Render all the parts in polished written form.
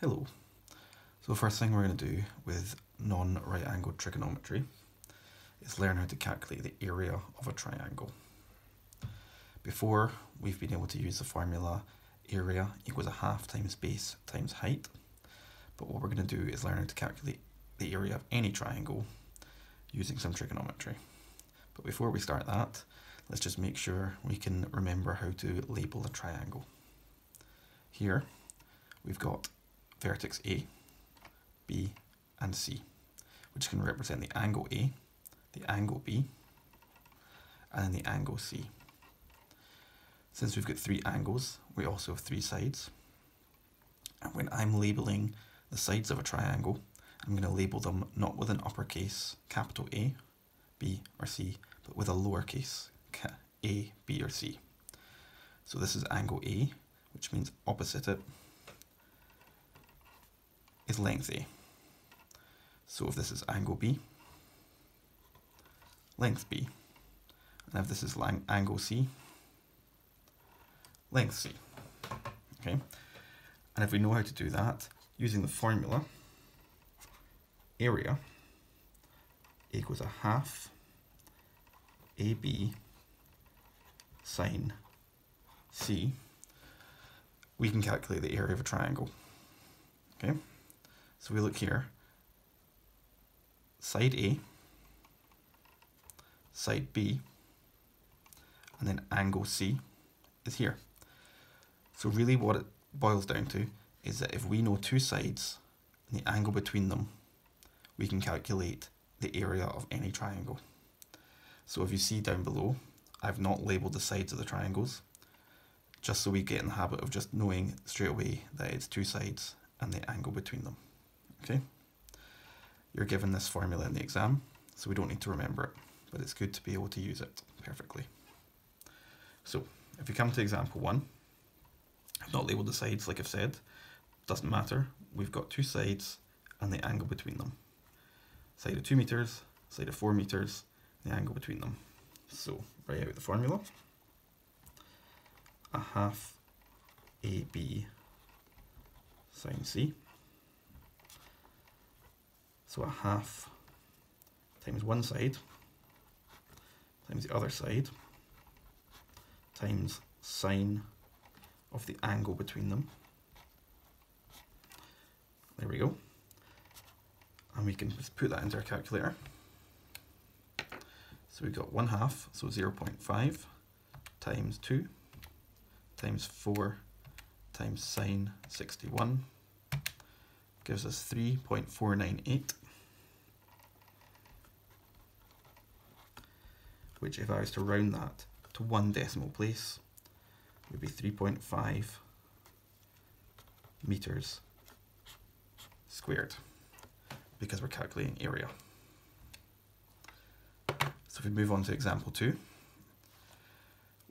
Hello. So the first thing we're going to do with non-right angled trigonometry is learn how to calculate the area of a triangle. Before, we've been able to use the formula area equals a half times base times height, but what we're going to do is learn how to calculate the area of any triangle using some trigonometry. But before we start that, let's just make sure we can remember how to label a triangle. Here, we've got vertex A, B, and C, which can represent the angle A, the angle B, and then the angle C. Since we've got three angles, we also have three sides. And when I'm labeling the sides of a triangle, I'm going to label them not with an uppercase capital A, B, or C, but with a lowercase a, B, or C. So this is angle A, which means opposite it is length A. So if this is angle B, length B. And if this is angle C, length C. Okay? And if we know how to do that, using the formula, area equals a half AB sine C, we can calculate the area of a triangle. Okay? So we look here, side A, side B, and then angle C is here. So really what it boils down to is that if we know two sides and the angle between them, we can calculate the area of any triangle. So if you see down below, I've not labelled the sides of the triangles, just so we get in the habit of just knowing straight away that it's two sides and the angle between them. Okay? You're given this formula in the exam, so we don't need to remember it, but it's good to be able to use it perfectly. So, if we come to example 1, I've not labelled the sides like I've said, doesn't matter, we've got two sides and the angle between them. Side of 2 meters, side of 4 meters, the angle between them. So, write out the formula. A half AB sine C. So a half times one side times the other side times sine of the angle between them. There we go. And we can just put that into our calculator. So we've got 1/2, so 0.5 times 2 times 4 times sine 61 gives us 3.498, which if I was to round that to one decimal place would be 3.5 meters squared, because we're calculating area. So if we move on to example 2,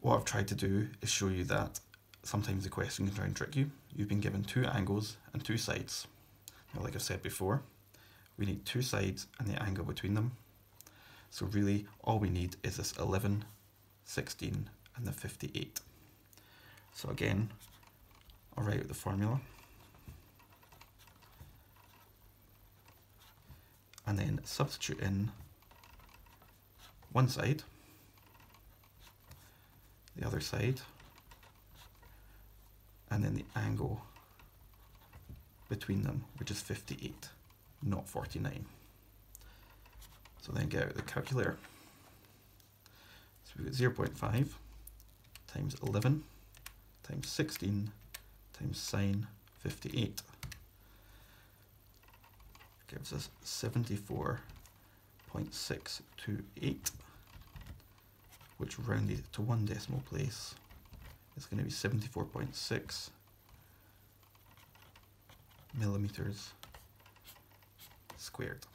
what I've tried to do is show you that sometimes the question can try and trick you. You've been given two angles and two sides. Now, like I've said before, we need two sides and the angle between them. So really, all we need is this 11, 16, and the 58. So again, I'll write out the formula. And then substitute in one side, the other side, and then the angle between them, which is 58, not 49. So then get out the calculator. So we've got 0.5 times 11 times 16 times sine 58 gives us 74.628, which rounded to one decimal place is going to be 74.6 millimeters squared.